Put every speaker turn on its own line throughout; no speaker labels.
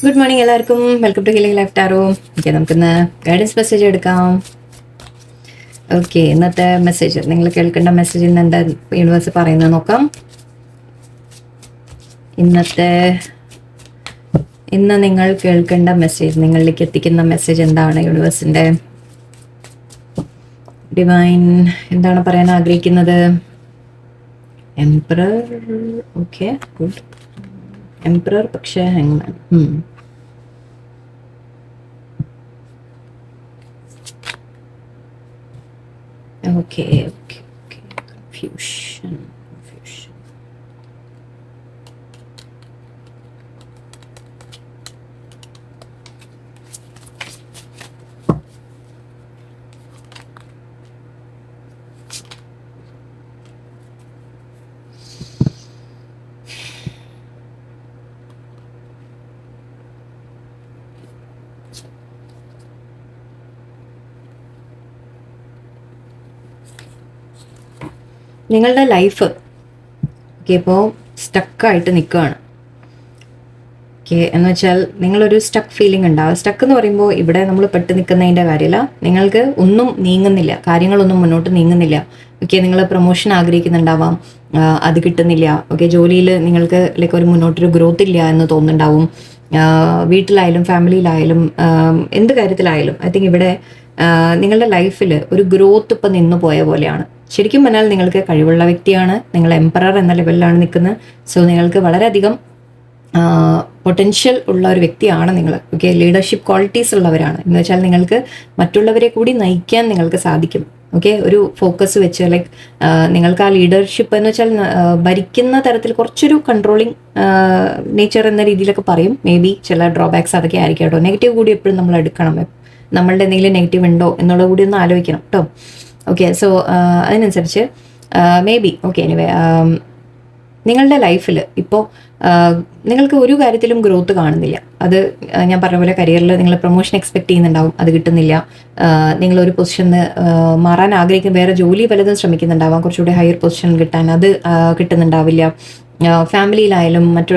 Good morning എല്ലാവർക്കും. Welcome to Healing Life Tarot. Okay, നമുക്കിന്ന് guidance message എടുക്കാം. Okay, ഇന്നത്തെ മെസ്സേജ് നിങ്ങൾ കേൾക്കേണ്ട മെസ്സേജ് ഇന്ന് എന്താ യൂണിവേഴ്സ് പറയുന്നത് നോക്കാം. ഇന്ന് നിങ്ങൾ കേൾക്കേണ്ട മെസ്സേജ്, നിങ്ങളിലേക്ക് എത്തിക്കുന്ന മെസ്സേജ് എന്താണ്? യൂണിവേഴ്സിന്റെ ഡിവൈൻ എന്താണ് പറയാൻ ആഗ്രഹിക്കുന്നത്? എംപറർ. Okay, good. എംപറർ, പക്ഷേ ഹാങ്മാൻ. Okay. Confusion. നിങ്ങളുടെ ലൈഫ് ഓക്കെ ഇപ്പോൾ സ്റ്റക്കായിട്ട് നിൽക്കുകയാണ്. ഓക്കെ, എന്ന് വെച്ചാൽ നിങ്ങളൊരു സ്റ്റക്ക് ഫീലിംഗ് ഉണ്ടാവും. സ്റ്റക്ക് എന്ന് പറയുമ്പോൾ ഇവിടെ നമ്മൾ പെട്ട് നിൽക്കുന്നതിൻ്റെ കാര്യമല്ല, നിങ്ങൾക്ക് ഒന്നും നീങ്ങുന്നില്ല, കാര്യങ്ങളൊന്നും മുന്നോട്ട് നീങ്ങുന്നില്ല. ഓക്കെ, നിങ്ങൾ പ്രൊമോഷൻ ആഗ്രഹിക്കുന്നുണ്ടാവാം, അത് കിട്ടുന്നില്ല. ഓക്കെ, ജോലിയിൽ നിങ്ങൾക്ക് ലൈക്ക് ഒരു മുന്നോട്ടൊരു ഗ്രോത്ത് ഇല്ല എന്ന് തോന്നുന്നുണ്ടാവും. വീട്ടിലായാലും ഫാമിലിയിലായാലും എന്ത് കാര്യത്തിലായാലും ഐ തിങ്ക് ഇവിടെ നിങ്ങളുടെ ലൈഫിൽ ഒരു ഗ്രോത്ത് ഇപ്പം നിന്നു പോയ പോലെയാണ്. ശരിക്കും പറഞ്ഞാൽ നിങ്ങൾക്ക് കഴിവുള്ള വ്യക്തിയാണ്, നിങ്ങൾ എംപറർ എന്ന ലെവലിലാണ് നിൽക്കുന്നത്. സോ നിങ്ങൾക്ക് വളരെയധികം പൊട്ടൻഷ്യൽ ഉള്ള ഒരു വ്യക്തിയാണ് നിങ്ങൾ. ഓക്കെ, ലീഡർഷിപ്പ് ക്വാളിറ്റീസ് ഉള്ളവരാണ്. എന്ന് വെച്ചാൽ നിങ്ങൾക്ക് മറ്റുള്ളവരെ കൂടി നയിക്കാൻ നിങ്ങൾക്ക് സാധിക്കും. ഓക്കെ, ഒരു ഫോക്കസ് വെച്ച് ലൈക്ക് നിങ്ങൾക്ക് ആ ലീഡർഷിപ്പ് എന്ന് വെച്ചാൽ ഭരിക്കുന്ന തരത്തിൽ കുറച്ചൊരു കൺട്രോളിങ് നേച്ചർ എന്ന രീതിയിലൊക്കെ പറയും. മേ ബി ചില ഡ്രോബാക്സ് അതൊക്കെ ആയിരിക്കും കേട്ടോ. നെഗറ്റീവ് കൂടി എപ്പോഴും നമ്മൾ എടുക്കണം. നമ്മളുടെ എന്തെങ്കിലും നെഗറ്റീവ് ഉണ്ടോ എന്നുള്ളത് കൂടി ഒന്ന് ആലോചിക്കണം കേട്ടോ. ഓക്കെ, സോ അതിനനുസരിച്ച് മേ ബി ഓക്കെ. എനിവേ, നിങ്ങളുടെ ലൈഫിൽ ഇപ്പോൾ നിങ്ങൾക്ക് ഒരു കാര്യത്തിലും ഗ്രോത്ത് കാണുന്നില്ല. അത് ഞാൻ പറഞ്ഞ പോലെ കരിയറിൽ നിങ്ങൾ പ്രൊമോഷൻ എക്സ്പെക്ട് ചെയ്യുന്നുണ്ടാവും, അത് കിട്ടുന്നില്ല. നിങ്ങളൊരു പൊസിഷനിൽ മാറാൻ ആഗ്രഹിക്കുന്ന വേറെ ജോലി പലതും ശ്രമിക്കുന്നുണ്ടാവാം, കുറച്ചുകൂടി ഹയർ പൊസിഷൻ കിട്ടാൻ, അത് കിട്ടുന്നുണ്ടാവില്ല. ഫാമിലിയിലായാലും മറ്റു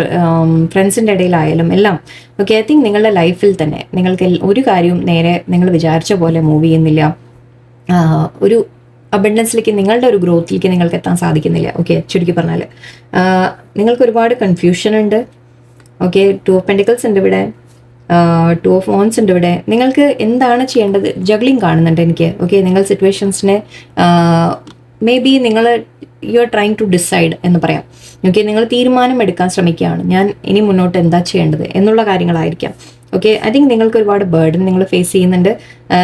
ഫ്രണ്ട്സിൻ്റെ ഇടയിലായാലും എല്ലാം. ഓക്കെ, ഐ തിങ്ക് നിങ്ങളുടെ ലൈഫിൽ തന്നെ നിങ്ങൾക്ക് ഒരു കാര്യവും നേരെ നിങ്ങൾ വിചാരിച്ച പോലെ മൂവ് ചെയ്യുന്നില്ല. ഒരു അബണ്ടൻസിലേക്ക്, നിങ്ങളുടെ ഒരു ഗ്രോത്തിലേക്ക് നിങ്ങൾക്ക് എത്താൻ സാധിക്കുന്നില്ല. ഓക്കെ, ചുരുക്കി പറഞ്ഞാൽ നിങ്ങൾക്ക് ഒരുപാട് കൺഫ്യൂഷൻ ഉണ്ട്. ഓക്കെ, 2 ഓഫ് പെൻറ്റിക്കിൾസ് ഉണ്ട് ഇവിടെ, 2 ഓഫ് വോൺസ് ഉണ്ട് ഇവിടെ. നിങ്ങൾക്ക് എന്താണ് ചെയ്യേണ്ടത്? ജഗ്ലിംഗ് കാണുന്നുണ്ട് എനിക്ക്. ഓക്കെ, നിങ്ങൾ സിറ്റുവേഷൻസിനെ maybe you are trying to decide എന്ന് പറയാം. ഓക്കെ, നിങ്ങൾ തീരുമാനം എടുക്കാൻ ശ്രമിക്കുകയാണ്, ഞാൻ ഇനി മുന്നോട്ട് എന്താ ചെയ്യേണ്ടത് എന്നുള്ള കാര്യങ്ങളായിരിക്കാം. ഓക്കെ, ഐ തിങ്ക് നിങ്ങൾക്ക് ഒരുപാട് ബേർഡൻ നിങ്ങൾ ഫേസ് ചെയ്യുന്നുണ്ട്.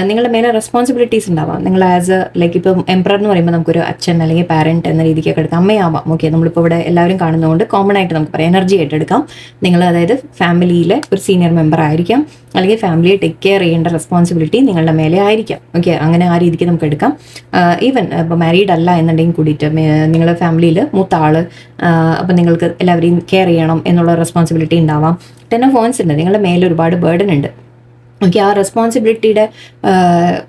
നിങ്ങളുടെ മേലെ റെസ്പോൺസിബിലിറ്റീസ് ഉണ്ടാവാം. നിങ്ങൾ ആസ് എ ലൈക്ക് ഇപ്പം എംപറർ എന്ന് പറയുമ്പോൾ നമുക്കൊരു അച്ഛൻ അല്ലെങ്കിൽ പാരൻറ്റ് എന്ന രീതിക്കൊക്കെ എടുക്കാം, അമ്മയാവാം. ഓക്കെ, നമ്മളിപ്പോൾ ഇവിടെ എല്ലാവരും കാണുന്നതുകൊണ്ട് കോമൺ ആയിട്ട് നമുക്ക് പറയാം, എനർജി ആയിട്ട് എടുക്കാം. നിങ്ങൾ അതായത് ഫാമിലിയിലെ ഒരു സീനിയർ മെമ്പർ ആയിരിക്കാം, അല്ലെങ്കിൽ ഫാമിലിയെ ടേക്ക് കെയർ ചെയ്യേണ്ട റെസ്പോൺസിബിലിറ്റി നിങ്ങളുടെ മേലെ ആയിരിക്കാം. ഓക്കെ, അങ്ങനെ ആ രീതിക്ക് നമുക്ക് എടുക്കാം. ഈവൻ ഇപ്പോൾ മാരീഡ് അല്ല എന്നുണ്ടെങ്കിൽ കൂടിയിട്ട് നിങ്ങളുടെ ഫാമിലിയിൽ മൂത്ത ആള്, അപ്പം നിങ്ങൾക്ക് എല്ലാവരെയും കെയർ ചെയ്യണം എന്നുള്ള റെസ്പോൺസിബിലിറ്റി ഉണ്ടാവാം. 10 ഓഫ് വോൺസ് ഉണ്ട്, നിങ്ങളുടെ മേലെ ഒരുപാട് ബേർഡൻ ഉണ്ട്. ഓക്കെ, ആ റെസ്പോൺസിബിലിറ്റിയുടെ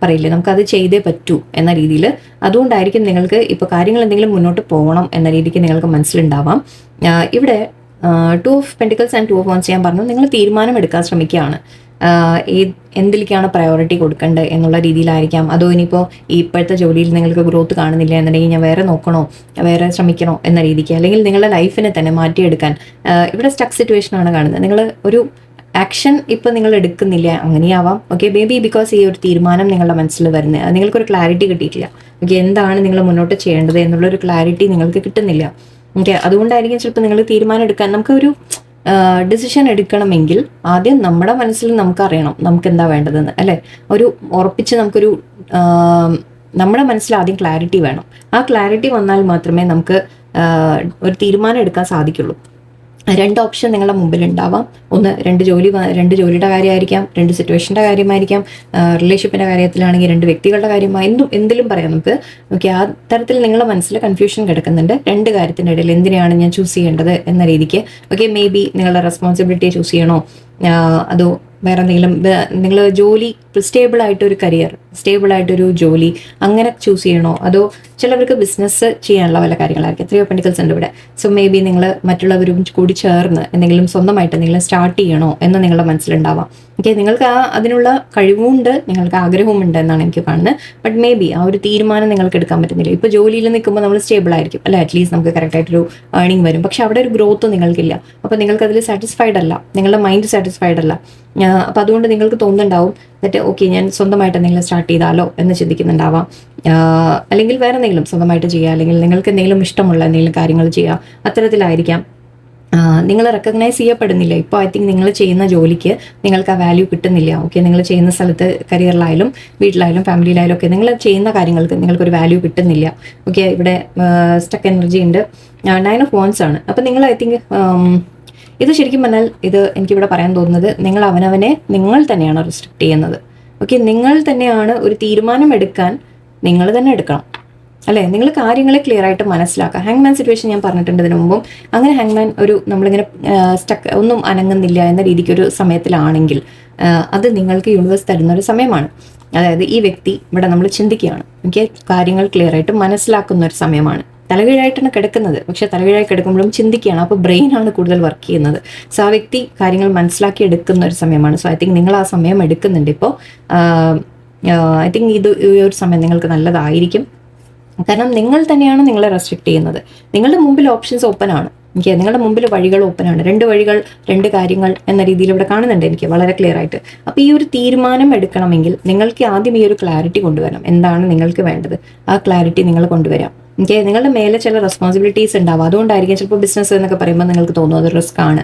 പറയില്ലേ, നമുക്കത് ചെയ്തേ പറ്റൂ എന്ന രീതിയിൽ. അതുകൊണ്ടായിരിക്കും നിങ്ങൾക്ക് ഇപ്പോൾ കാര്യങ്ങൾ എന്തെങ്കിലും മുന്നോട്ട് പോകണം എന്ന രീതിക്ക് നിങ്ങൾക്ക് മനസ്സിലുണ്ടാവാം. ഇവിടെ 2 of pentacles and 2 of wands ഞാൻ പറഞ്ഞു, നിങ്ങൾ തീരുമാനം എടുക്കാൻ ശ്രമിക്കുകയാണ്. എന്തിലേക്കാണ് പ്രയോറിറ്റി കൊടുക്കേണ്ടത് എന്നുള്ള രീതിയിലായിരിക്കാം. അതോ ഇനിയിപ്പോൾ ഇപ്പോഴത്തെ ജോലിയിൽ നിങ്ങൾക്ക് ഗ്രോത്ത് കാണുന്നില്ല എന്നുണ്ടെങ്കിൽ ഞാൻ വേറെ നോക്കണോ, വേറെ ശ്രമിക്കണോ എന്ന രീതിക്ക്, അല്ലെങ്കിൽ നിങ്ങളുടെ ലൈഫിനെ തന്നെ മാറ്റിയെടുക്കാൻ ഇവിടെ സ്റ്റക്ക് സിറ്റുവേഷനാണ് കാണുന്നത്. നിങ്ങൾ ഒരു ആക്ഷൻ ഇപ്പം നിങ്ങൾ എടുക്കുന്നില്ല, അങ്ങനെയാവാം. ഓക്കെ, മേ ബി ബിക്കോസ് ഈ ഒരു തീരുമാനം നിങ്ങളുടെ മനസ്സിൽ വരുന്നത്, നിങ്ങൾക്കൊരു ക്ലാരിറ്റി കിട്ടിയിട്ടില്ല. ഓക്കെ, എന്താണ് നിങ്ങൾ മുന്നോട്ട് ചെയ്യേണ്ടത് എന്നുള്ളൊരു ക്ലാരിറ്റി നിങ്ങൾക്ക് കിട്ടുന്നില്ല. ഓക്കെ, അതുകൊണ്ടായിരിക്കും ചിലപ്പോൾ നിങ്ങൾ തീരുമാനം എടുക്കാൻ, നമുക്കൊരു ഡിസിഷൻ എടുക്കണമെങ്കിൽ ആദ്യം നമ്മുടെ മനസ്സിൽ നമുക്കറിയണം നമുക്ക് എന്താ വേണ്ടതെന്ന്, അല്ലേ? ഒരു ഉറപ്പിച്ച് നമുക്കൊരു നമ്മുടെ മനസ്സിൽ ആദ്യം ക്ലാരിറ്റി വേണം. ആ ക്ലാരിറ്റി വന്നാൽ മാത്രമേ നമുക്ക് ഒരു തീരുമാനം എടുക്കാൻ സാധിക്കുള്ളൂ. 2 ഓപ്ഷൻ നിങ്ങളുടെ മുമ്പിൽ ഉണ്ടാവാം. ഒന്ന്, 2 ജോലിയുടെ കാര്യമായിരിക്കാം, 2 സിറ്റുവേഷൻ്റെ കാര്യമായിരിക്കാം, റിലേഷൻഷിപ്പിൻ്റെ കാര്യത്തിലാണെങ്കിൽ 2 വ്യക്തികളുടെ കാര്യമായി, എന്തിലും പറയാം നമുക്ക്. ഓക്കെ, ആ തരത്തിൽ നിങ്ങളുടെ മനസ്സിൽ കൺഫ്യൂഷൻ കിടക്കുന്നുണ്ട്. 2 കാര്യത്തിൻ്റെ ഇടയിൽ എന്തിനാണ് ഞാൻ ചൂസ് ചെയ്യേണ്ടത് എന്ന രീതിക്ക്. ഓക്കെ, മേ ബി നിങ്ങളുടെ റെസ്പോൺസിബിലിറ്റി ചൂസ് ചെയ്യണോ, അതോ വേറെ എന്തെങ്കിലും നിങ്ങൾ ജോലി സ്റ്റേബിൾ ആയിട്ടൊരു കരിയർ, സ്റ്റേബിൾ ആയിട്ടൊരു ജോലി അങ്ങനെ ചൂസ് ചെയ്യണോ, അതോ ചിലവർക്ക് ബിസിനസ് ചെയ്യാനുള്ള വല്ല കാര്യങ്ങളായിരിക്കും. 3 ഓഫ് പെന്റിക്കിൾസ് ഉണ്ട് ഇവിടെ. സോ മേ ബി നിങ്ങൾ മറ്റുള്ളവരും കൂടി ചേർന്ന് എന്തെങ്കിലും സ്വന്തമായിട്ട് എന്തെങ്കിലും സ്റ്റാർട്ട് ചെയ്യണോ എന്ന് നിങ്ങളുടെ മനസ്സിലുണ്ടാവാം. ഓക്കെ, നിങ്ങൾക്ക് അതിനുള്ള കഴിവുമുണ്ട്, നിങ്ങൾക്ക് ആഗ്രഹവുമുണ്ട് എന്നാണ് എനിക്ക് കാണുന്നത്. ബട്ട് മേ ബി ആ ഒരു തീരുമാനം നിങ്ങൾക്ക് എടുക്കാൻ പറ്റുന്നില്ല. ഇപ്പോൾ ജോലിയിൽ നിൽക്കുമ്പോൾ നമ്മൾ സ്റ്റേബിൾ ആയിരിക്കും അല്ലെ, അറ്റ്ലീസ്റ്റ് നമുക്ക് കറക്റ്റായിട്ടൊരു ഏർണിംഗ് വരും. പക്ഷെ അവിടെ ഒരു ഗ്രോത്ത് നിങ്ങൾക്കില്ല. അപ്പോൾ നിങ്ങൾക്ക് അതിൽ സാറ്റിസ്ഫൈഡ് അല്ല, നിങ്ങളുടെ മൈൻഡ് സാറ്റിസ്ഫൈഡ് അല്ല. അപ്പോൾ അതുകൊണ്ട് നിങ്ങൾക്ക് തോന്നുന്നുണ്ടാവും എന്നിട്ട് ഓക്കെ ഞാൻ സ്വന്തമായിട്ട് എന്തെങ്കിലും സ്റ്റാർട്ട് ചെയ്താലോ എന്ന് ചിന്തിക്കുന്നുണ്ടാവാം. അല്ലെങ്കിൽ വേറെ എന്തെങ്കിലും സ്വന്തമായിട്ട് ചെയ്യുക, അല്ലെങ്കിൽ നിങ്ങൾക്ക് എന്തെങ്കിലും ഇഷ്ടമുള്ള എന്തെങ്കിലും കാര്യങ്ങൾ ചെയ്യുക, അത്തരത്തിലായിരിക്കാം. നിങ്ങൾ റെക്കഗ്നൈസ് ചെയ്യപ്പെടുന്നില്ല. ഇപ്പോൾ ഐ തിങ്ക് നിങ്ങൾ ചെയ്യുന്ന ജോലിക്ക് നിങ്ങൾക്ക് ആ വാല്യൂ കിട്ടുന്നില്ല. ഓക്കെ, നിങ്ങൾ ചെയ്യുന്ന സ്ഥലത്ത് കരിയറിലായാലും വീട്ടിലായാലും ഫാമിലിയിലായാലും ഒക്കെ നിങ്ങൾ ചെയ്യുന്ന കാര്യങ്ങൾക്ക് നിങ്ങൾക്കൊരു വാല്യൂ കിട്ടുന്നില്ല. ഓക്കെ, ഇവിടെ സ്റ്റക്ക് എനർജി ഉണ്ട്, 9 ഓഫ് വാൻഡ്സ് ആണ്. അപ്പം നിങ്ങൾ ഐ തിങ്ക് ഇത് ശരിക്കും പറഞ്ഞാൽ ഇത് എനിക്കിവിടെ പറയാൻ തോന്നുന്നത് നിങ്ങൾ അവനവനെ നിങ്ങൾ തന്നെയാണ് റെസ്ട്രിക്റ്റ് ചെയ്യുന്നത്. ഓക്കെ, നിങ്ങൾ തന്നെയാണ് ഒരു തീരുമാനം എടുക്കാൻ നിങ്ങൾ തന്നെ എടുക്കണം അല്ലേ. നിങ്ങൾ കാര്യങ്ങളെ ക്ലിയർ ആയിട്ട് മനസ്സിലാക്കുക. ഹാങ്മാൻ സിറ്റുവേഷൻ ഞാൻ പറഞ്ഞിട്ടുണ്ട് ഇതിനു മുമ്പും. അങ്ങനെ ഹാങ്മാൻ ഒരു നമ്മളിങ്ങനെ സ്റ്റക്ക് ഒന്നും അനങ്ങുന്നില്ല എന്ന രീതിക്ക് ഒരു സമയത്തിലാണെങ്കിൽ അത് നിങ്ങൾക്ക് യൂണിവേഴ്സ് തരുന്ന ഒരു സമയമാണ്. അതായത് ഈ വ്യക്തി ഇവിടെ നമ്മൾ ചിന്തിക്കുകയാണ്, ഓക്കെ, കാര്യങ്ങൾ ക്ലിയർ ആയിട്ട് മനസ്സിലാക്കുന്ന ഒരു സമയമാണ്. തലകീഴായിട്ടാണ് കിടക്കുന്നത്, പക്ഷെ തലകീഴായി കിടക്കുമ്പോഴും ചിന്തിക്കുകയാണ്. അപ്പോൾ ബ്രെയിനാണ് കൂടുതൽ വർക്ക് ചെയ്യുന്നത്. സോ ആ വ്യക്തി കാര്യങ്ങൾ മനസ്സിലാക്കി എടുക്കുന്ന ഒരു സമയമാണ്. സോ ഐ തിങ്ക് നിങ്ങൾ ആ സമയം എടുക്കുന്നുണ്ട് ഇപ്പോൾ. ഐ തിങ്ക് ഈ ഒരു സമയം നിങ്ങൾക്ക് നല്ലതായിരിക്കും. കാരണം നിങ്ങൾ തന്നെയാണ് നിങ്ങളെ റെസ്ട്രിക്റ്റ് ചെയ്യുന്നത്. നിങ്ങളുടെ മുമ്പിൽ ഓപ്ഷൻസ് ഓപ്പൺ ആണ്. എനിക്ക് നിങ്ങളുടെ മുമ്പിൽ വഴികൾ ഓപ്പൺ ആണ്. 2 വഴികൾ 2 കാര്യങ്ങൾ എന്ന രീതിയിൽ ഇവിടെ കാണുന്നുണ്ട് എനിക്ക് വളരെ ക്ലിയർ ആയിട്ട്. അപ്പോൾ ഈ ഒരു തീരുമാനം എടുക്കണമെങ്കിൽ നിങ്ങൾക്ക് ആദ്യം ഈ ഒരു ക്ലാരിറ്റി കൊണ്ടുവരണം. എന്താണ് നിങ്ങൾക്ക് വേണ്ടത്, ആ ക്ലാരിറ്റി നിങ്ങൾ കൊണ്ടുവരാം. ഓക്കെ, നിങ്ങളുടെ മേലെ ചില റെസ്പോൺസിബിലിറ്റീസ് ഉണ്ടാവും. അതുകൊണ്ടായിരിക്കും ചിലപ്പോൾ ബിസിനസ് എന്നൊക്കെ പറയുമ്പോൾ നിങ്ങൾക്ക് തോന്നും അത് റിസ്ക് ആണ്,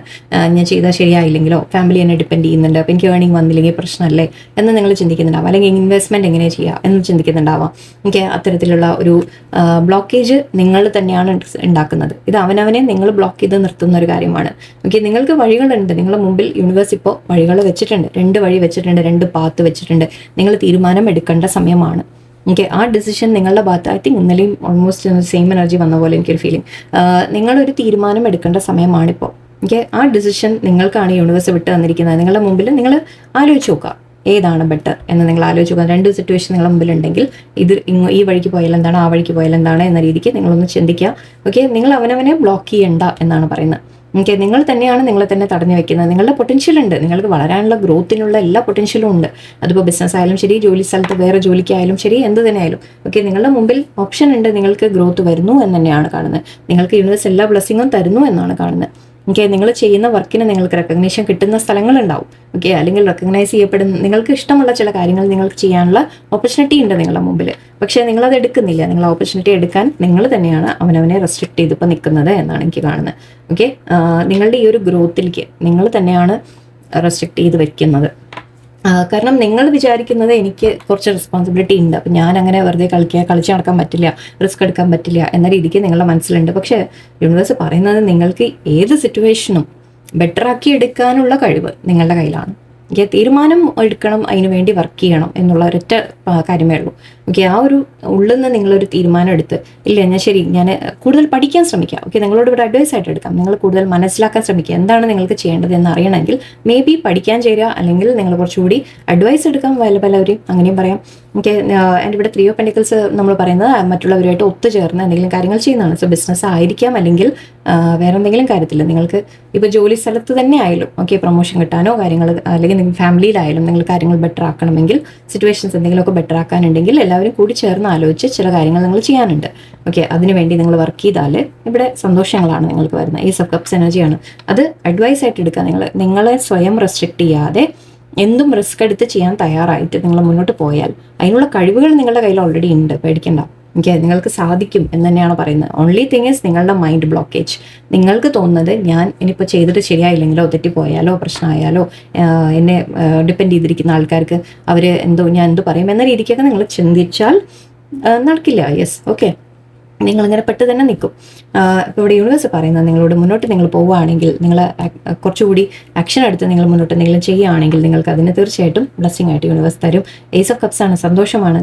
ഞാൻ ചെയ്താൽ ശരിയായില്ലെങ്കിലോ, ഫാമിലി എന്നെ ഡിപ്പെൻഡ് ചെയ്യുന്നുണ്ട്, അപ്പോൾ എനിക്ക് ഏർണിംഗ് വന്നില്ലെങ്കിൽ പ്രശ്നമല്ലേ എന്ന് നിങ്ങൾ ചിന്തിക്കുന്നുണ്ടാവും. അല്ലെങ്കിൽ ഇൻവെസ്റ്റ്മെന്റ് എങ്ങനെ ചെയ്യുക എന്ന് ചിന്തിക്കുന്നുണ്ടാവാം. ഓക്കെ, അത്തരത്തിലുള്ള ഒരു ബ്ലോക്കേജ് നിങ്ങൾ തന്നെയാണ് ഉണ്ടാക്കുന്നത്. ഇത് അവനവനെ നിങ്ങൾ ബ്ലോക്ക് ചെയ്ത് നിർത്തുന്ന ഒരു കാര്യമാണ്. ഓക്കെ, നിങ്ങൾക്ക് വഴികളുണ്ട്. നിങ്ങളുടെ മുമ്പിൽ യൂണിവേഴ്സ് ഇപ്പോൾ വഴികൾ വെച്ചിട്ടുണ്ട്, 2 വഴി വെച്ചിട്ടുണ്ട്, 2 പാത്ത് വെച്ചിട്ടുണ്ട്. നിങ്ങൾ തീരുമാനം എടുക്കേണ്ട സമയമാണ്. ഓക്കെ, ആ ഡിസിഷൻ നിങ്ങളുടെ ഭാഗത്ത് ഐ തിങ്ക് ഇന്നലെയും ഓൾമോസ്റ്റ് സെയിം എനർജി വന്ന പോലെ എനിക്കൊരു ഫീലിംഗ്. നിങ്ങളൊരു തീരുമാനം എടുക്കേണ്ട സമയമാണിപ്പോൾ. ഓക്കെ, ആ ഡിസിഷൻ നിങ്ങൾക്കാണ് യൂണിവേഴ്സ് വിട്ട് തന്നിരിക്കുന്നത്. നിങ്ങളുടെ മുമ്പിൽ നിങ്ങൾ ആലോചിച്ച് നോക്കുക ഏതാണ് ബെറ്റർ എന്ന്. നിങ്ങൾ ആലോചിച്ച് നോക്കുക. 2 സിറ്റുവേഷൻ നിങ്ങളുടെ മുമ്പിലുണ്ടെങ്കിൽ ഇത് ഈ വഴിക്ക് പോയാൽ എന്താണ്, ആ വഴിക്ക് പോയാൽ എന്താണ് എന്ന രീതിക്ക് നിങ്ങളൊന്ന് ചിന്തിക്കുക. ഓക്കെ, നിങ്ങൾ അവനവനെ ബ്ലോക്ക് ചെയ്യണ്ട എന്നാണ് പറയുന്നത്. ഓക്കെ, നിങ്ങൾ തന്നെയാണ് നിങ്ങളെ തന്നെ തടഞ്ഞു വെക്കുന്നത്. നിങ്ങളുടെ പൊട്ടൻഷ്യൽ ഉണ്ട്, നിങ്ങൾക്ക് വളരാനുള്ള ഗ്രോത്തിനുള്ള എല്ലാ പൊട്ടൻഷ്യലും ഉണ്ട്. അതിപ്പോൾ ബിസിനസ് ആയാലും ശരി, ജോലി സ്ഥലത്ത് വേറെ ജോലിക്കായാലും ശരി, എന്ത് തന്നെ ആയാലും. ഓക്കെ, നിങ്ങളുടെ മുമ്പിൽ ഓപ്ഷൻ ഉണ്ട്, നിങ്ങൾക്ക് ഗ്രോത്ത് വരുന്നു എന്ന് തന്നെയാണ് കാണുന്നത്. നിങ്ങൾക്ക് യൂണിവേഴ്സ് എല്ലാ ബ്ലെസ്സിങ്ങും തരുന്നു എന്നാണ് കാണുന്നത്. ഓക്കെ, നിങ്ങൾ ചെയ്യുന്ന വർക്കിന് നിങ്ങൾക്ക് റെക്കഗ്നേഷൻ കിട്ടുന്ന സ്ഥലങ്ങളുണ്ടാവും. ഓക്കെ, അല്ലെങ്കിൽ റെക്കഗ്നൈസ് ചെയ്യപ്പെടുന്ന നിങ്ങൾക്ക് ഇഷ്ടമുള്ള ചില കാര്യങ്ങൾ നിങ്ങൾക്ക് ചെയ്യാനുള്ള ഓപ്പർച്യൂണിറ്റി ഉണ്ട് നിങ്ങളുടെ മുമ്പിൽ. പക്ഷേ നിങ്ങളത് എടുക്കുന്നില്ല. നിങ്ങൾ ഓപ്പർച്യൂണിറ്റി എടുക്കാൻ നിങ്ങൾ തന്നെയാണ് അവനവനെ റെസ്ട്രിക്ട് ചെയ്തിപ്പോൾ നിൽക്കുന്നത് എന്നാണ് എനിക്ക് കാണുന്നത്. ഓക്കെ, നിങ്ങളുടെ ഈ ഒരു ഗ്രോത്തിലേക്ക് നിങ്ങൾ തന്നെയാണ് റെസ്ട്രിക്ട് ചെയ്ത് വെക്കുന്നത്. കാരണം നിങ്ങൾ വിചാരിക്കുന്നത് എനിക്ക് കുറച്ച് റെസ്പോൺസിബിലിറ്റി ഉണ്ട്, അപ്പം ഞാൻ അങ്ങനെ വെറുതെ കളിച്ച് നടക്കാൻ പറ്റില്ല, റിസ്ക് എടുക്കാൻ പറ്റില്ല എന്ന രീതിക്ക് നിങ്ങളുടെ മനസ്സിലുണ്ട്. പക്ഷേ യൂണിവേഴ്സ് പറയുന്നത് നിങ്ങൾക്ക് ഏത് സിറ്റുവേഷനും ബെറ്ററാക്കി എടുക്കാനുള്ള കഴിവ് നിങ്ങളുടെ കയ്യിലാണ്. ഓക്കെ, തീരുമാനം എടുക്കണം, അതിനു വേണ്ടി വർക്ക് ചെയ്യണം എന്നുള്ള ഒരൊറ്റ കാര്യമേ ഉള്ളൂ. ഓക്കെ, ആ ഒരു ഉള്ളിൽ നിന്ന് നിങ്ങളൊരു തീരുമാനം എടുത്ത് ഇല്ല ഞാൻ കൂടുതൽ പഠിക്കാൻ ശ്രമിക്കാം. ഓക്കെ, നിങ്ങളോട് ഇവിടെ അഡ്വൈസ് ആയിട്ട് എടുക്കാം. നിങ്ങൾ കൂടുതൽ മനസ്സിലാക്കാൻ ശ്രമിക്കുക, എന്താണ് നിങ്ങൾക്ക് ചെയ്യേണ്ടത് എന്ന് അറിയണമെങ്കിൽ മേ ബി പഠിക്കാൻ ചേരുക, അല്ലെങ്കിൽ നിങ്ങൾ കുറച്ചുകൂടി അഡ്വൈസ് എടുക്കാം പലവരെയും, അങ്ങനെയും പറയാം. ഓക്കെ, എൻ്റെ ഇവിടെ 3 ഓഫ് പെന്റിക്കിൾസ് നമ്മൾ പറയുന്നത് മറ്റുള്ളവരുമായിട്ട് ഒത്തുചേർന്ന് എന്തെങ്കിലും കാര്യങ്ങൾ ചെയ്യുന്നതാണ്. സോ ബിസിനസ് ആയിരിക്കാം, അല്ലെങ്കിൽ വേറെ എന്തെങ്കിലും കാര്യത്തിൽ നിങ്ങൾക്ക് ഇപ്പോൾ ജോലി സ്ഥലത്ത് തന്നെ ആയാലും ഓക്കെ പ്രൊമോഷൻ കിട്ടാനോ കാര്യങ്ങൾ, അല്ലെങ്കിൽ നിങ്ങൾ ഫാമിലിയിലായാലും നിങ്ങൾ കാര്യങ്ങൾ ബെറ്റർ ആക്കണമെങ്കിൽ, സിറ്റുവേഷൻസ് എന്തെങ്കിലുമൊക്കെ ബെറ്റർ ആക്കാനുണ്ടെങ്കിൽ എല്ലാവരും കൂടി ചേർന്ന് ആലോചിച്ച് ചില കാര്യങ്ങൾ നിങ്ങൾ ചെയ്യാനുണ്ട്. ഓക്കെ, അതിനുവേണ്ടി നിങ്ങൾ വർക്ക് ചെയ്താൽ ഇവിടെ സന്തോഷങ്ങളാണ് നിങ്ങൾക്ക് വരുന്നത്. Ace of Cups എനർജിയാണ്. അത് അഡ്വൈസ് ആയിട്ട് എടുക്കുക. നിങ്ങളെ സ്വയം റെസ്ട്രിക്റ്റ് ചെയ്യാതെ എന്തും റിസ്ക് എടുത്ത് ചെയ്യാൻ തയ്യാറായിട്ട് നിങ്ങൾ മുന്നോട്ട് പോയാൽ അതിനുള്ള കഴിവുകൾ നിങ്ങളുടെ കയ്യിൽ ഓൾറെഡി ഉണ്ട്, പേടിക്കണ്ട. ഓക്കെ, നിങ്ങൾക്ക് സാധിക്കും എന്ന് തന്നെയാണ് പറയുന്നത്. ഓൺലി തിങ് ഈസ് നിങ്ങളുടെ മൈൻഡ് ബ്ലോക്കേജ്. നിങ്ങൾക്ക് തോന്നുന്നത് ഞാൻ ഇനിയിപ്പോൾ ചെയ്തിട്ട് ശരിയായില്ലെങ്കിലോ, തെറ്റിപ്പോയാലോ, പ്രശ്നമായാലോ, എന്നെ ഡിപ്പെൻഡ് ചെയ്തിരിക്കുന്ന ആൾക്കാർക്ക് ഞാൻ എന്ത് പറയും എന്ന രീതിക്കൊക്കെ നിങ്ങൾ ചിന്തിച്ചാൽ നടക്കില്ല. യെസ്, ഓക്കെ, നിങ്ങളിങ്ങനെ പെട്ട് തന്നെ നിൽക്കും. ഇപ്പോൾ ഇവിടെ യൂണിവേഴ്സ് പറയുന്നത് നിങ്ങളോട് മുന്നോട്ട് നിങ്ങൾ പോവുകയാണെങ്കിൽ, നിങ്ങൾ കുറച്ചുകൂടി ആക്ഷൻ എടുത്ത് നിങ്ങൾ മുന്നോട്ട് എന്തെങ്കിലും ചെയ്യുകയാണെങ്കിൽ നിങ്ങൾക്ക് അതിന് തീർച്ചയായിട്ടും ബ്ലെസ്സിങ് ആയിട്ട് യൂണിവേഴ്സ് തരും. Ace of Cups ആണ്, സന്തോഷമാണ്.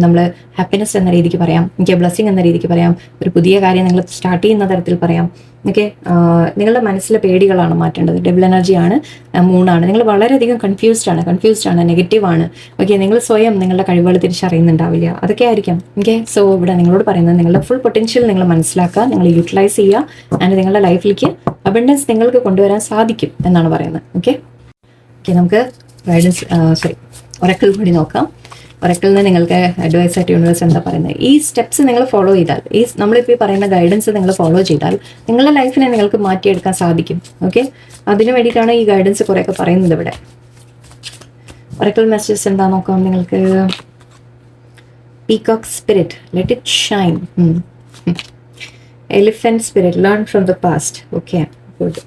നമ്മൾ ഹാപ്പിനെസ് എന്ന രീതിക്ക് പറയാം, എനിക്ക് ബ്ലെസ്സിങ് എന്ന രീതിക്ക് പറയാം, ഒരു പുതിയ കാര്യം നിങ്ങൾ സ്റ്റാർട്ട് ചെയ്യുന്ന തരത്തിൽ പറയാം. ഓക്കെ. നിങ്ങളുടെ മനസ്സിലെ പേടികളാണ് മാറ്റേണ്ടത്. ഡബിൾ എനർജിയാണ്, മൂണാണ്. നിങ്ങൾ വളരെയധികം കൺഫ്യൂസ്ഡ് ആണ്, നെഗറ്റീവാണ്. ഓക്കെ, നിങ്ങൾ സ്വയം നിങ്ങളുടെ കഴിവുകൾ തിരിച്ചറിയുന്നുണ്ടാവില്ല. അതൊക്കെ ആയിരിക്കാം. ഓക്കെ, സോ ഇവിടെ നിങ്ങളോട് പറയുന്നത് നിങ്ങളുടെ ഫുൾ പൊട്ടൻഷ്യൽ നിങ്ങൾ മനസ്സിലാക്കുക, നിങ്ങൾ യൂട്ടിലൈസ് ചെയ്യുക, ആൻഡ് നിങ്ങളുടെ ലൈഫിലേക്ക് അബണ്ടൻസ് നിങ്ങൾക്ക് കൊണ്ടുവരാൻ സാധിക്കും എന്നാണ് പറയുന്നത്. ഓക്കെ, നമുക്ക് ഗൈഡൻസ് ഒറക്കിൾ കൂടി നോക്കാം. ഒറക്കിളിൽ നിന്ന് നിങ്ങൾക്ക് അഡ്വൈസ് ആയിട്ട് യൂണിവേഴ്സ് എന്താ പറയുന്നത്? ഈ സ്റ്റെപ്സ് നിങ്ങൾ ഫോളോ ചെയ്താൽ, നമ്മളിപ്പോൾ ഈ പറയുന്ന ഗൈഡൻസ് നിങ്ങൾ ഫോളോ ചെയ്താൽ നിങ്ങളുടെ ലൈഫിനെ നിങ്ങൾക്ക് മാറ്റിയെടുക്കാൻ സാധിക്കും. ഓക്കെ, അതിനു വേണ്ടിയിട്ടാണ് ഈ ഗൈഡൻസ് കുറേയൊക്കെ പറയുന്നത് ഇവിടെ. ഒറക്കിൾ മെസ്സേജസ് എന്താ നോക്കാം നിങ്ങൾക്ക്. Peacock spirit, let it shine. Elephant spirit, learn from the past. Okay, good.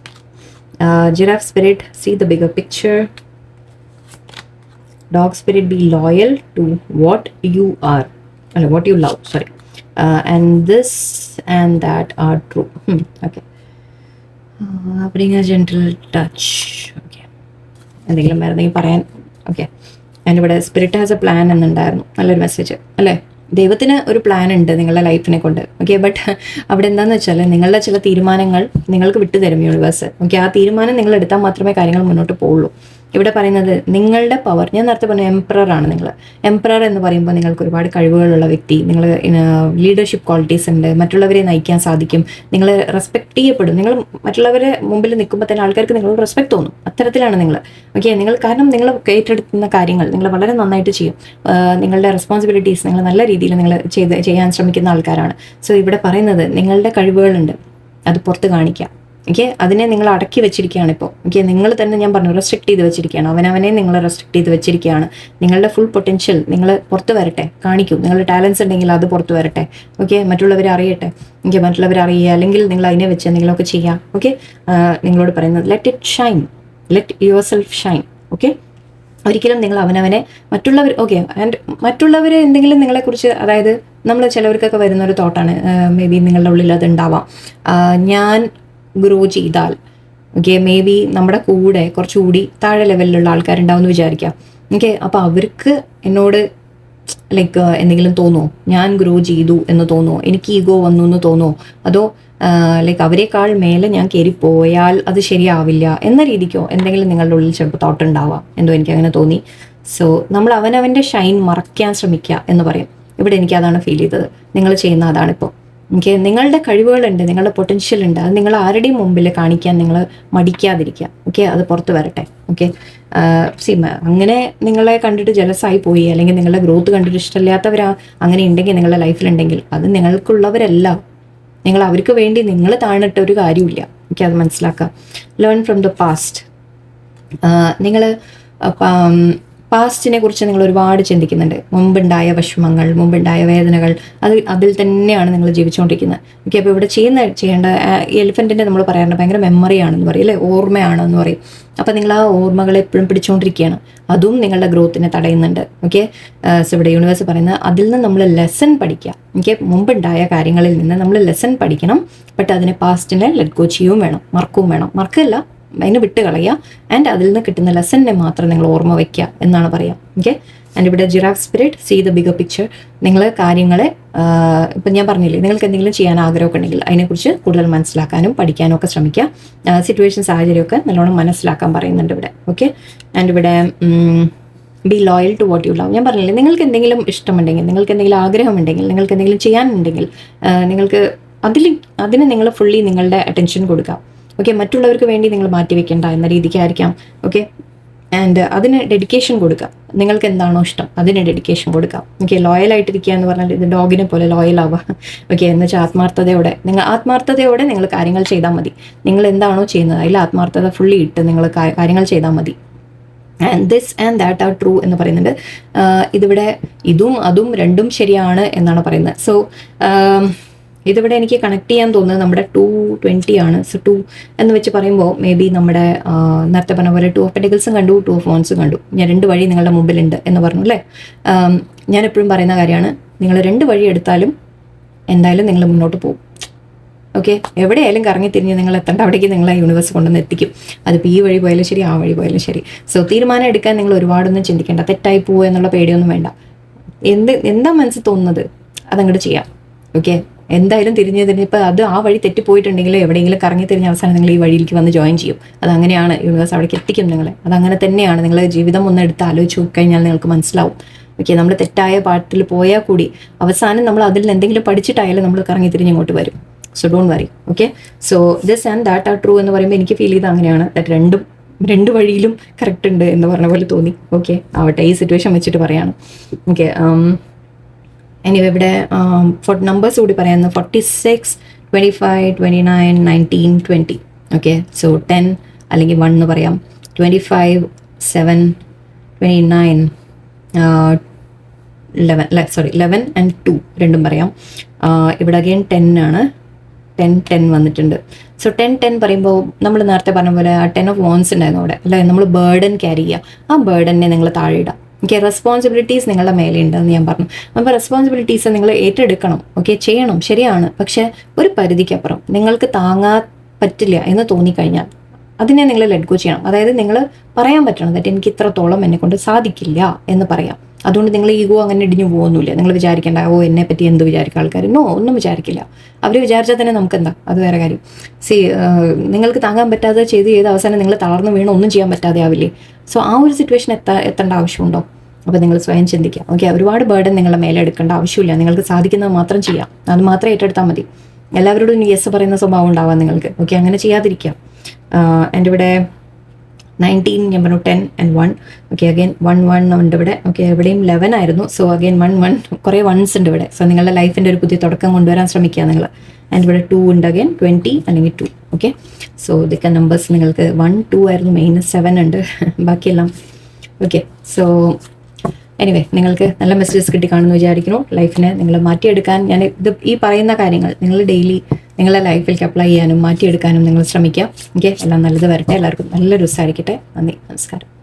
Giraffe spirit, see the bigger picture. Dog spirit, be loyal to what you are, what you love, sorry. And this and that are true. Okay. Bring a gentle touch. Okay. എന്തെങ്കിലും വേറെ പറയാൻ. Okay, and ഇവിടെ spirit has A plan എന്നുണ്ടായിരുന്നു. നല്ലൊരു message അല്ലേ? ദൈവത്തിന് ഒരു plan ഉണ്ട് നിങ്ങളുടെ ലൈഫിനെ കൊണ്ട്. ഓക്കെ, ബട്ട് അവിടെ എന്താണെന്ന് വെച്ചാൽ നിങ്ങളുടെ ചില തീരുമാനങ്ങൾ നിങ്ങൾക്ക് വിട്ടുതരും യൂണിവേഴ്സ്. ഓക്കെ, ആ തീരുമാനം നിങ്ങൾ എടുത്താൽ മാത്രമേ കാര്യങ്ങൾ മുന്നോട്ട് പോവുള്ളൂ. ഇവിടെ പറയുന്നത് നിങ്ങളുടെ പവർ, ഞാൻ നേരത്തെ പറഞ്ഞ എംപറർ ആണ് നിങ്ങൾ. എംപറർ എന്ന് പറയുമ്പോൾ നിങ്ങൾക്ക് ഒരുപാട് കഴിവുകളുള്ള വ്യക്തി, നിങ്ങൾ ലീഡർഷിപ്പ് ക്വാളിറ്റീസ് ഉണ്ട്, മറ്റുള്ളവരെ നയിക്കാൻ സാധിക്കും, നിങ്ങൾ റെസ്പെക്ട് ചെയ്യപ്പെടും. നിങ്ങൾ മറ്റുള്ളവരെ മുമ്പിൽ നിൽക്കുമ്പോൾ തന്നെ ആൾക്കാർക്ക് നിങ്ങളോട് റെസ്പെക്ട് തോന്നും. അത്തരത്തിലാണ് നിങ്ങൾ. ഓക്കെ, കാരണം നിങ്ങൾ ഏറ്റെടുക്കുന്ന കാര്യങ്ങൾ നിങ്ങൾ വളരെ നന്നായിട്ട് ചെയ്യും. നിങ്ങളുടെ റെസ്പോൺസിബിലിറ്റീസ് നിങ്ങൾ നല്ല രീതിയിൽ നിങ്ങൾ ചെയ്യാൻ ശ്രമിക്കുന്ന ആൾക്കാരാണ്. സോ ഇവിടെ പറയുന്നത് നിങ്ങളുടെ കഴിവുകളുണ്ട്, അത് പുറത്ത് കാണിക്കാം. ഓക്കെ, അതിനെ നിങ്ങൾ അടക്കി വെച്ചിരിക്കുകയാണ് ഇപ്പോൾ. ഓക്കെ, നിങ്ങൾ തന്നെ, ഞാൻ പറഞ്ഞു, റെസ്ട്രിക്ട് ചെയ്ത് വെച്ചിരിക്കുകയാണ്. അവനവനെ നിങ്ങൾ റെസ്ട്രിക്ട് ചെയ്ത് വെച്ചിരിക്കുകയാണ്. നിങ്ങളുടെ ഫുൾ പൊട്ടൻഷ്യൽ നിങ്ങൾ പുറത്ത് വരട്ടെ, കാണിക്കും. നിങ്ങളുടെ ടാലൻസ് ഉണ്ടെങ്കിൽ അത് പുറത്ത് വരട്ടെ. ഓക്കെ, മറ്റുള്ളവരെ അറിയട്ടെ. ഓക്കെ, മറ്റുള്ളവരെ അറിയുക, അല്ലെങ്കിൽ നിങ്ങൾ അതിനെ വെച്ച് എന്തെങ്കിലുമൊക്കെ ചെയ്യാം. ഓക്കെ, നിങ്ങളോട് പറയുന്നത് let it Shine, let your self Shine. Okay, ഒരിക്കലും നിങ്ങൾ അവനവനെ മറ്റുള്ളവർ, ഓക്കെ, ആൻഡ് മറ്റുള്ളവർ എന്തെങ്കിലും നിങ്ങളെക്കുറിച്ച്, അതായത് നമ്മൾ ചിലവർക്കൊക്കെ വരുന്ന ഒരു തോട്ടാണ്, മേ ബി നിങ്ങളുടെ ഉള്ളിൽ അത് ഉണ്ടാവാം. ഞാൻ ഗ്രോ ചെയ്താൽ, ഓക്കെ, മേ ബി നമ്മുടെ കൂടെ കുറച്ചുകൂടി താഴെ ലെവലിലുള്ള ആൾക്കാരുണ്ടാവും എന്ന് വിചാരിക്കാം. ഓക്കെ, അപ്പോൾ അവർക്ക് എന്നോട് ലൈക്ക് എന്തെങ്കിലും തോന്നുമോ? ഞാൻ ഗ്രോ ചെയ്തു എന്ന് തോന്നുമോ? എനിക്ക് ഈഗോ വന്നു എന്ന് തോന്നുമോ? അതോ ലൈക്ക് അവരെക്കാൾ മേലെ ഞാൻ കയറിപ്പോയാൽ അത് ശരിയാവില്ല എന്ന രീതിക്കോ എന്തെങ്കിലും നിങ്ങളുടെ ഉള്ളിൽ ചിലപ്പോൾ തോട്ട് ഉണ്ടാവാം. എന്തോ എനിക്കങ്ങനെ തോന്നി. സോ നമ്മൾ അവനവൻ്റെ ഷൈൻ മറയ്ക്കാൻ ശ്രമിക്കുക എന്ന് പറയും. ഇവിടെ എനിക്ക് അതാണ് ഫീൽ ചെയ്തത്. നിങ്ങൾ ചെയ്യുന്ന അതാണിപ്പോൾ. ഓക്കെ, നിങ്ങളുടെ കഴിവുകളുണ്ട്, നിങ്ങളുടെ പൊട്ടൻഷ്യൽ ഉണ്ട്, അത് നിങ്ങൾ ആരുടെയും മുമ്പിൽ കാണിക്കാൻ നിങ്ങൾ മടിക്കാതിരിക്കുക. ഓക്കെ, അത് പുറത്ത് വരട്ടെ. ഓക്കെ, അങ്ങനെ നിങ്ങളെ കണ്ടിട്ട് ജലസായി പോയി, അല്ലെങ്കിൽ നിങ്ങളുടെ ഗ്രോത്ത് കണ്ടിട്ട് ഇഷ്ടമില്ലാത്തവരാ അങ്ങനെ ഉണ്ടെങ്കിൽ നിങ്ങളുടെ ലൈഫിലുണ്ടെങ്കിൽ അത് നിങ്ങൾക്കുള്ളവരല്ല. നിങ്ങൾ അവർക്ക് വേണ്ടി നിങ്ങൾ താണിട്ട ഒരു കാര്യമില്ല. ഓക്കെ, അത് മനസ്സിലാക്കുക. Learn from the past. നിങ്ങൾ പാസ്റ്റിനെ കുറിച്ച് നിങ്ങൾ ഒരുപാട് ചിന്തിക്കുന്നുണ്ട്. മുമ്പുണ്ടായ വിഷമങ്ങൾ, മുമ്പുണ്ടായ വേദനകൾ, അതിൽ തന്നെയാണ് നിങ്ങൾ ജീവിച്ചുകൊണ്ടിരിക്കുന്നത്. ഓക്കെ, അപ്പോൾ ഇവിടെ ചെയ്യേണ്ട എലിഫൻറ്റിൻ്റെ നമ്മൾ പറയാറുണ്ട് ഭയങ്കര മെമ്മറിയാണെന്ന് പറയും അല്ലേ, ഓർമ്മയാണെന്ന് പറയും. അപ്പോൾ നിങ്ങൾ ആ ഓർമ്മകളെ എപ്പോഴും പിടിച്ചുകൊണ്ടിരിക്കുകയാണ്. അതും നിങ്ങളുടെ ഗ്രോത്തിനെ തടയുന്നുണ്ട്. ഓക്കെ, സോ ഇവിടെ യൂണിവേഴ്സ് പറയുന്നത് അതിൽ നിന്ന് നമ്മൾ ലെസൺ പഠിക്കുക. ഓക്കെ, മുമ്പുണ്ടായ കാര്യങ്ങളിൽ നിന്ന് നമ്മൾ ലെസൺ പഠിക്കണം. ബട്ട് അതിനെ പാസ്റ്റിനെ ലെറ്റ് ഗോ ചെയ്യുകയും വേണം, മറക്കുകയും വേണം. മറക്കല്ല, അതിന് വിട്ട് കളയുക. ആൻഡ് അതിൽ നിന്ന് കിട്ടുന്ന ലെസണിനെ മാത്രം നിങ്ങൾ ഓർമ്മ വയ്ക്കുക എന്നാണ് പറയുക. ഓക്കെ, ആൻഡ് ഇവിടെ giraffe spirit, see the bigger picture. നിങ്ങൾ കാര്യങ്ങളെ, ഇപ്പം ഞാൻ പറഞ്ഞില്ലേ, നിങ്ങൾക്ക് എന്തെങ്കിലും ചെയ്യാൻ ആഗ്രഹമൊക്കെ ഉണ്ടെങ്കിൽ അതിനെക്കുറിച്ച് കൂടുതൽ മനസ്സിലാക്കാനും പഠിക്കാനും ഒക്കെ ശ്രമിക്കുക. സിറ്റുവേഷൻ, സാഹചര്യമൊക്കെ നല്ലോണം മനസ്സിലാക്കാൻ പറയുന്നുണ്ട് ഇവിടെ. ഓക്കെ, ആൻഡ് ഇവിടെ be loyal to what you love. ഞാൻ പറഞ്ഞില്ലേ, നിങ്ങൾക്ക് എന്തെങ്കിലും ഇഷ്ടമുണ്ടെങ്കിൽ, നിങ്ങൾക്ക് എന്തെങ്കിലും ആഗ്രഹമുണ്ടെങ്കിൽ, നിങ്ങൾക്ക് എന്തെങ്കിലും ചെയ്യാനുണ്ടെങ്കിൽ നിങ്ങൾക്ക് അതിന് നിങ്ങൾ ഫുള്ളി നിങ്ങളുടെ അറ്റൻഷൻ കൊടുക്കുക. ഓക്കെ, മറ്റുള്ളവർക്ക് വേണ്ടി നിങ്ങൾ മാറ്റിവെക്കേണ്ട എന്ന രീതിക്കായിരിക്കാം. ഓക്കെ, ആൻഡ് അതിന് ഡെഡിക്കേഷൻ കൊടുക്കുക. നിങ്ങൾക്ക് എന്താണോ ഇഷ്ടം അതിന് ഡെഡിക്കേഷൻ കൊടുക്കുക. ഓക്കെ, ലോയലായിട്ടിരിക്കുക എന്ന് പറഞ്ഞാൽ ഇത് ഡോഗിനെ പോലെ ലോയലാവുക. ഓക്കെ, എന്ന് വെച്ചാൽ ആത്മാർത്ഥതയോടെ നിങ്ങൾ കാര്യങ്ങൾ ചെയ്താൽ മതി. നിങ്ങൾ എന്താണോ ചെയ്യുന്നത് അതിൽ ആത്മാർത്ഥത ഫുള്ളി ഇട്ട് നിങ്ങൾ കാര്യങ്ങൾ ചെയ്താൽ മതി. And this and that are true എന്ന് പറയുന്നുണ്ട്. ഇതിവിടെ ഇതും അതും രണ്ടും ശരിയാണ് എന്നാണ് പറയുന്നത്. സോ ഇതിവിടെ എനിക്ക് കണക്ട് ചെയ്യാൻ തോന്നുന്നത് നമ്മുടെ 220 ആണ്. സോ 2 എന്ന് വെച്ച് പറയുമ്പോൾ മേ ബി നമ്മുടെ നേരത്തെ പറഞ്ഞ പോലെ 2 ഓഫ് പെൻറ്റിക്കിൾസും കണ്ടു, 2 ഓഫ് വാൻസും കണ്ടു. ഞാൻ 2 വഴി നിങ്ങളുടെ മുമ്പിലുണ്ട് എന്ന് പറഞ്ഞു അല്ലേ. ഞാൻ എപ്പോഴും പറയുന്ന കാര്യമാണ്, നിങ്ങൾ 2 വഴി എടുത്താലും എന്തായാലും നിങ്ങൾ മുന്നോട്ട് പോകും. ഓക്കെ, എവിടെയായാലും കറങ്ങി തിരിഞ്ഞ് നിങ്ങൾ എത്തേണ്ട അവിടേക്ക് നിങ്ങളെ യൂണിവേഴ്സ് കൊണ്ടുവന്ന് എത്തിക്കും. അതിപ്പോൾ ഈ വഴി പോയാലും ശരി, ആ വഴി പോയാലും ശരി. സോ തീരുമാനം എടുക്കാൻ നിങ്ങൾ ഒരുപാടൊന്നും ചിന്തിക്കേണ്ട. തെറ്റായി പോവുക എന്നുള്ള പേടിയൊന്നും വേണ്ട. എന്താ മനസ്സിൽ തോന്നുന്നത് അതങ്ങോട്ട് ചെയ്യാം. ഓക്കെ, എന്തായാലും തിരിഞ്ഞ് തിരിഞ്ഞപ്പോൾ അത് ആ വഴി തെറ്റിപ്പോയിട്ടുണ്ടെങ്കിൽ എവിടെയെങ്കിലും കറങ്ങി തിരിഞ്ഞ അവസാനം നിങ്ങൾ ഈ വഴിയിലേക്ക് വന്ന് ജോയിൻ ചെയ്യും. അതങ്ങനെയാണ്, യൂണിവേഴ്സ് അവിടേക്ക് എത്തിക്കും നിങ്ങളെ. അതങ്ങനെ തന്നെയാണ്. നിങ്ങൾ ജീവിതം ഒന്ന് എടുത്ത് ആലോചിച്ച് കഴിഞ്ഞാൽ നിങ്ങൾക്ക് മനസ്സിലാവും. ഓക്കെ, നമ്മൾ തെറ്റായ പാട്ടിൽ പോയാൽ കൂടി അവസാനം നമ്മൾ അതിൽ നിന്ന് എന്തെങ്കിലും പഠിച്ചിട്ടായാലും നമ്മൾ കറങ്ങി തിരിഞ്ഞ് ഇങ്ങോട്ട് വരും. So don't worry. Okay, so this and that are true എന്ന് പറയുമ്പോൾ എനിക്ക് ഫീൽ ചെയ്ത് അങ്ങനെയാണ്. ദാറ്റ് രണ്ട് വഴിയിലും കറക്റ്റ് ഉണ്ട് എന്ന് പറഞ്ഞ പോലെ തോന്നി. ഓക്കെ, ആവട്ടെ, ഈ സിറ്റുവേഷൻ വെച്ചിട്ട് പറയാണ്. ഓക്കെ, എനിവേ ഇവിടെ നമ്പേഴ്സ് കൂടി പറയാമെന്ന്. 46, 25, 29, 19, 20. ഓക്കെ, സോ 10 അല്ലെങ്കിൽ 1 എന്ന് പറയാം. 25, 7, 29, 11 and 2 രണ്ടും പറയാം. ഇവിടെ അഗെയിൻ 10 ആണ്. 10 വന്നിട്ടുണ്ട്. സോ 10 പറയുമ്പോൾ നമ്മൾ നേരത്തെ പറഞ്ഞ പോലെ 10 of wands ഉണ്ടായിരുന്നു അവിടെ അല്ലേ. നമ്മൾ ബേർഡൻ ക്യാരി ചെയ്യുക, ആ ബേർഡനെ നിങ്ങൾ താഴെ ഇടാം. ഓക്കെ, റെസ്പോൺസിബിലിറ്റീസ് നിങ്ങളുടെ മേലെ ഉണ്ടെന്ന് ഞാൻ പറഞ്ഞു. അപ്പോൾ റെസ്പോൺസിബിലിറ്റീസ് നിങ്ങൾ ഏറ്റെടുക്കണം. ഓക്കെ, ചെയ്യണം, ശരിയാണ്. പക്ഷെ ഒരു പരിധിക്കപ്പുറം നിങ്ങൾക്ക് താങ്ങാൻ പറ്റില്ല എന്ന് തോന്നിക്കഴിഞ്ഞാൽ അതിനെ നിങ്ങൾ ലെറ്റ് ഗോ ചെയ്യണം. അതായത് നിങ്ങൾ പറയാൻ പറ്റണം ദാറ്റ് എനിക്ക് ഇത്രത്തോളം എന്നെ കൊണ്ട് സാധിക്കില്ല എന്ന് പറയാം. അതുകൊണ്ട് നിങ്ങൾ ഈഗോ അങ്ങനെ ഇടിഞ്ഞു പോകുന്നില്ല. നിങ്ങൾ വിചാരിക്കേണ്ട എന്നെ പറ്റി എന്ത് വിചാരിക്കും ആൾക്കാർ. നോ, ഒന്നും വിചാരിക്കില്ല. അവർ വിചാരിച്ചാൽ തന്നെ നമുക്കെന്താ, അത് വേറെ കാര്യം. നിങ്ങൾക്ക് താങ്ങാൻ പറ്റാതെ ചെയ്ത് അവസാനം നിങ്ങൾ തളർന്നു വീണ് ഒന്നും ചെയ്യാൻ പറ്റാതെ ആവില്ലേ. സോ ആ ഒരു സിറ്റുവേഷൻ എത്തേണ്ട ആവശ്യമുണ്ടോ? അപ്പോൾ നിങ്ങൾ സ്വയം ചിന്തിക്കുക. ഓക്കെ, ഒരുപാട് ബേർഡൻ നിങ്ങളുടെ മേലെ എടുക്കേണ്ട ആവശ്യമില്ല. നിങ്ങൾക്ക് സാധിക്കുന്നത് മാത്രം ചെയ്യാം, അത് മാത്രം ഏറ്റെടുത്താൽ മതി. എല്ലാവരോടും യെസ് പറയുന്ന സ്വഭാവം ഉണ്ടാവാം നിങ്ങൾക്ക്. ഓക്കെ, അങ്ങനെ ചെയ്യാതിരിക്കാം. എൻ്റെ ഇവിടെ 19 ഞാൻ പറഞ്ഞു, 10 and 1. ഓക്കെ, അഗെയിൻ 1 ഉണ്ട് ഇവിടെ. ഓക്കെ, എവിടെയും 11 ആയിരുന്നു. സോ അഗെയിൻ 1 കുറേ വൺസ് ഉണ്ട് ഇവിടെ. സോ നിങ്ങളുടെ ലൈഫിൻ്റെ ഒരു പുതിയ തുടക്കം കൊണ്ടുവരാൻ ശ്രമിക്കുക നിങ്ങൾ. ആൻഡ് ഇവിടെ 2 ഉണ്ട്, അഗെയിൻ 20 അല്ലെങ്കിൽ 2. ഓക്കെ, സോ ഇതൊക്കെ നമ്പേഴ്സ് നിങ്ങൾക്ക് 1, 2 ആയിരുന്നു മെയിൻ. 7 ഉണ്ട് ബാക്കിയെല്ലാം. ഓക്കെ, സോ എനിവേ നിങ്ങൾക്ക് നല്ല മെസ്സേജസ് കിട്ടി കാണുമെന്ന് വിചാരിക്കുന്നു. ലൈഫിനെ നിങ്ങൾ മാറ്റിയെടുക്കാൻ ഈ പറയുന്ന കാര്യങ്ങൾ നിങ്ങൾ ഡെയിലി നിങ്ങളുടെ ലൈഫിലേക്ക് അപ്ലൈ ചെയ്യാനും മാറ്റിയെടുക്കാനും നിങ്ങൾ ശ്രമിക്കുക. ഓക്കെ, എല്ലാം നല്ലത് വരട്ടെ. എല്ലാവർക്കും നല്ലൊരു ദിവസമായിരിക്കട്ടെ. നന്ദി, നമസ്കാരം.